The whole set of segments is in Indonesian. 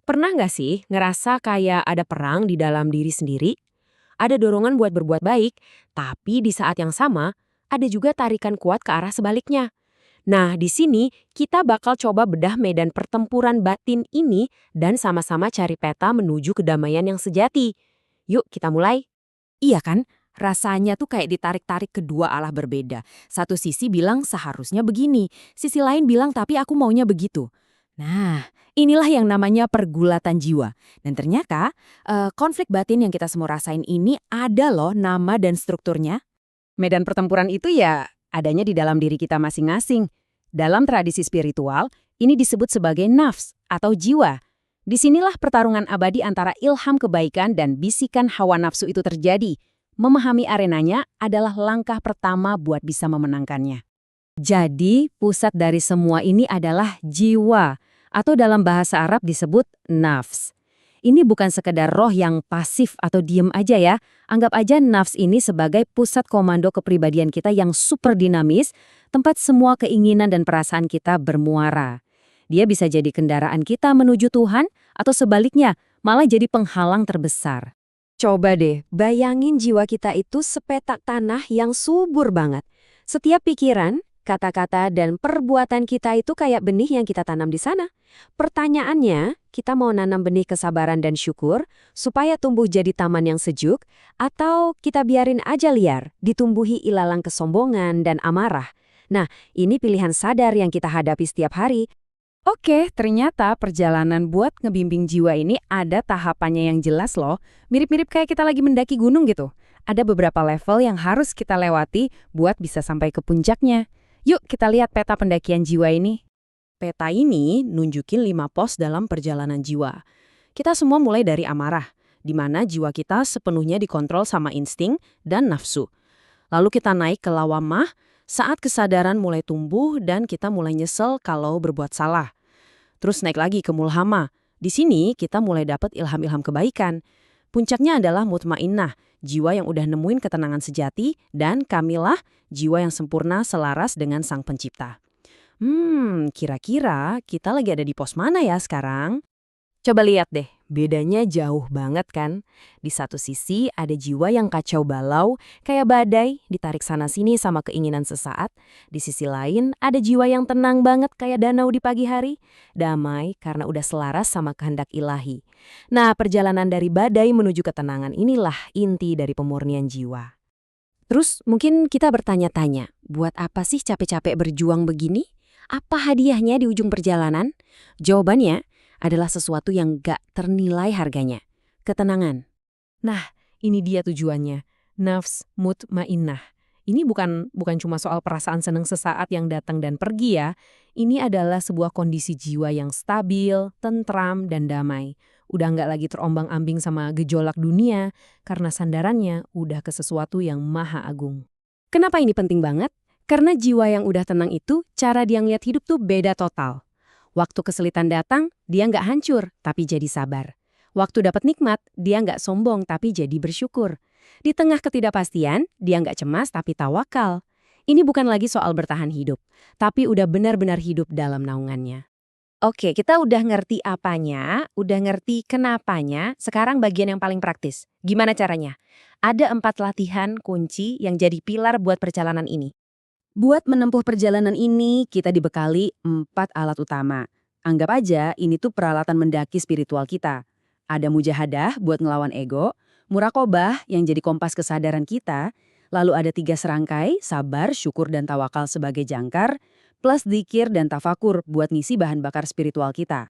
Pernah nggak sih ngerasa kayak ada perang di dalam diri sendiri? Ada dorongan buat berbuat baik, tapi di saat yang sama, ada juga tarikan kuat ke arah sebaliknya. Nah, di sini kita bakal coba bedah medan pertempuran batin ini dan sama-sama cari peta menuju kedamaian yang sejati. Yuk, kita mulai. Iya kan? Rasanya tuh kayak ditarik-tarik kedua arah berbeda. Satu sisi bilang seharusnya begini, sisi lain bilang tapi aku maunya begitu. Nah, inilah yang namanya pergulatan jiwa. Dan ternyata, konflik batin yang kita semua rasain ini ada loh nama dan strukturnya. Medan pertempuran itu ya adanya di dalam diri kita masing-masing. Dalam tradisi spiritual, ini disebut sebagai nafs atau jiwa. Disinilah pertarungan abadi antara ilham kebaikan dan bisikan hawa nafsu itu terjadi. Memahami arenanya adalah langkah pertama buat bisa memenangkannya. Jadi, pusat dari semua ini adalah jiwa, atau dalam bahasa Arab disebut nafs. Ini bukan sekedar roh yang pasif atau diem aja ya. Anggap aja nafs ini sebagai pusat komando kepribadian kita yang super dinamis, tempat semua keinginan dan perasaan kita bermuara. Dia bisa jadi kendaraan kita menuju Tuhan, atau sebaliknya, malah jadi penghalang terbesar. Coba deh, bayangin jiwa kita itu sepetak tanah yang subur banget. Setiap pikiran, kata-kata, dan perbuatan kita itu kayak benih yang kita tanam di sana. Pertanyaannya, kita mau nanam benih kesabaran dan syukur supaya tumbuh jadi taman yang sejuk, atau kita biarin aja liar, ditumbuhi ilalang kesombongan dan amarah. Nah, ini pilihan sadar yang kita hadapi setiap hari. Oke, ternyata perjalanan buat ngebimbing jiwa ini ada tahapannya yang jelas loh. Mirip-mirip kayak kita lagi mendaki gunung gitu. Ada beberapa level yang harus kita lewati buat bisa sampai ke puncaknya. Yuk kita lihat peta pendakian jiwa ini. Peta ini nunjukin 5 pos dalam perjalanan jiwa. Kita semua mulai dari amarah, di mana jiwa kita sepenuhnya dikontrol sama insting dan nafsu. Lalu kita naik ke lawamah saat kesadaran mulai tumbuh dan kita mulai nyesel kalau berbuat salah. Terus naik lagi ke mulhama. Di sini kita mulai dapat ilham-ilham kebaikan. Puncaknya adalah mutmainnah, jiwa yang udah nemuin ketenangan sejati, dan kamilah, jiwa yang sempurna selaras dengan Sang Pencipta. Kira-kira kita lagi ada di pos mana ya sekarang? Coba lihat deh, bedanya jauh banget kan? Di satu sisi ada jiwa yang kacau balau, kayak badai, ditarik sana-sini sama keinginan sesaat. Di sisi lain ada jiwa yang tenang banget kayak danau di pagi hari, damai karena udah selaras sama kehendak ilahi. Nah, perjalanan dari badai menuju ketenangan inilah inti dari pemurnian jiwa. Terus mungkin kita bertanya-tanya, buat apa sih capek-capek berjuang begini? Apa hadiahnya di ujung perjalanan? Jawabannya adalah sesuatu yang gak ternilai harganya. Ketenangan. Nah, ini dia tujuannya. Nafs mutmainnah. Ini bukan cuma soal perasaan seneng sesaat yang datang dan pergi ya. Ini adalah sebuah kondisi jiwa yang stabil, tentram, dan damai. Udah nggak lagi terombang-ambing sama gejolak dunia, karena sandarannya udah ke sesuatu yang maha agung. Kenapa ini penting banget? Karena jiwa yang udah tenang itu, cara dia ngeliat hidup tuh beda total. Waktu kesulitan datang, dia nggak hancur, tapi jadi sabar. Waktu dapat nikmat, dia nggak sombong, tapi jadi bersyukur. Di tengah ketidakpastian, dia nggak cemas, tapi tawakal. Ini bukan lagi soal bertahan hidup, tapi udah benar-benar hidup dalam naungannya. Oke, kita udah ngerti apanya, udah ngerti kenapanya, sekarang bagian yang paling praktis. Gimana caranya? Ada 4 latihan kunci yang jadi pilar buat perjalanan ini. Buat menempuh perjalanan ini, kita dibekali 4 alat utama. Anggap aja ini tuh peralatan mendaki spiritual kita. Ada mujahadah buat ngelawan ego, muraqabah yang jadi kompas kesadaran kita, lalu ada 3 serangkai, sabar, syukur, dan tawakal sebagai jangkar, plus dzikir dan tafakur buat ngisi bahan bakar spiritual kita.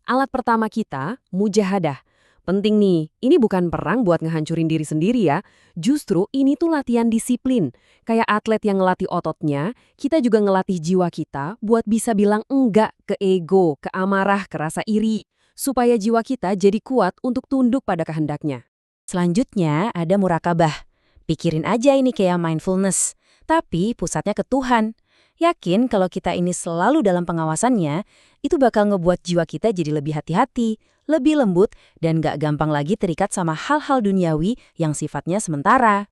Alat pertama kita, mujahadah. Penting nih, ini bukan perang buat ngehancurin diri sendiri ya. Justru ini tuh latihan disiplin. Kayak atlet yang ngelatih ototnya, kita juga ngelatih jiwa kita buat bisa bilang enggak ke ego, ke amarah, ke rasa iri. Supaya jiwa kita jadi kuat untuk tunduk pada kehendaknya. Selanjutnya ada muraqabah. Pikirin aja ini kayak mindfulness, tapi pusatnya ke Tuhan. Yakin kalau kita ini selalu dalam pengawasannya, itu bakal ngebuat jiwa kita jadi lebih hati-hati, lebih lembut, dan gak gampang lagi terikat sama hal-hal duniawi yang sifatnya sementara.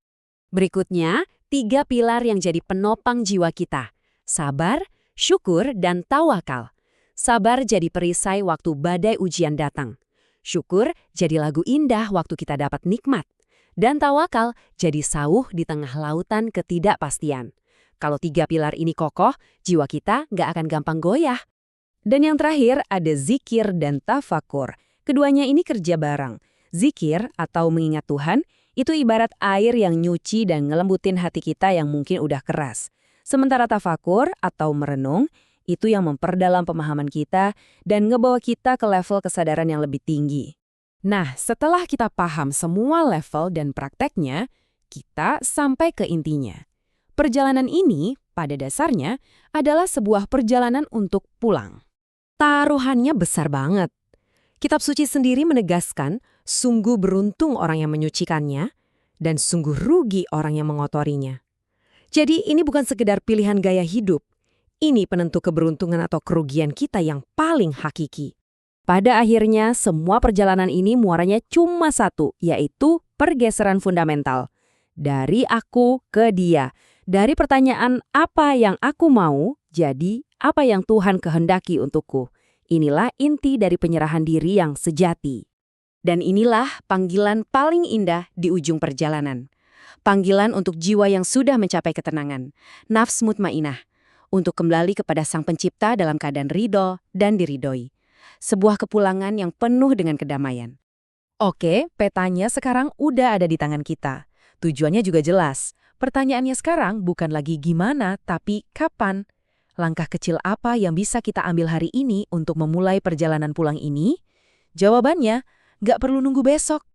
Berikutnya, 3 pilar yang jadi penopang jiwa kita. Sabar, syukur, dan tawakal. Sabar jadi perisai waktu badai ujian datang. Syukur jadi lagu indah waktu kita dapat nikmat. Dan tawakal jadi sauh di tengah lautan ketidakpastian. Kalau 3 pilar ini kokoh, jiwa kita nggak akan gampang goyah. Dan yang terakhir ada zikir dan tafakur. Keduanya ini kerja bareng. Zikir atau mengingat Tuhan itu ibarat air yang nyuci dan ngelembutin hati kita yang mungkin udah keras. Sementara tafakur atau merenung itu yang memperdalam pemahaman kita dan ngebawa kita ke level kesadaran yang lebih tinggi. Nah, setelah kita paham semua level dan prakteknya, kita sampai ke intinya. Perjalanan ini, pada dasarnya, adalah sebuah perjalanan untuk pulang. Taruhannya besar banget. Kitab suci sendiri menegaskan, sungguh beruntung orang yang menyucikannya, dan sungguh rugi orang yang mengotorinya. Jadi ini bukan sekedar pilihan gaya hidup. Ini penentu keberuntungan atau kerugian kita yang paling hakiki. Pada akhirnya, semua perjalanan ini muaranya cuma satu, yaitu pergeseran fundamental. Dari aku ke dia. Dari pertanyaan apa yang aku mau, jadi apa yang Tuhan kehendaki untukku. Inilah inti dari penyerahan diri yang sejati. Dan inilah panggilan paling indah di ujung perjalanan. Panggilan untuk jiwa yang sudah mencapai ketenangan, nafs mutmainah, untuk kembali kepada Sang Pencipta dalam keadaan ridho dan diridhoi. Sebuah kepulangan yang penuh dengan kedamaian. Oke, petanya sekarang udah ada di tangan kita. Tujuannya juga jelas. Pertanyaannya sekarang bukan lagi gimana, tapi kapan? Langkah kecil apa yang bisa kita ambil hari ini untuk memulai perjalanan pulang ini? Jawabannya, nggak perlu nunggu besok.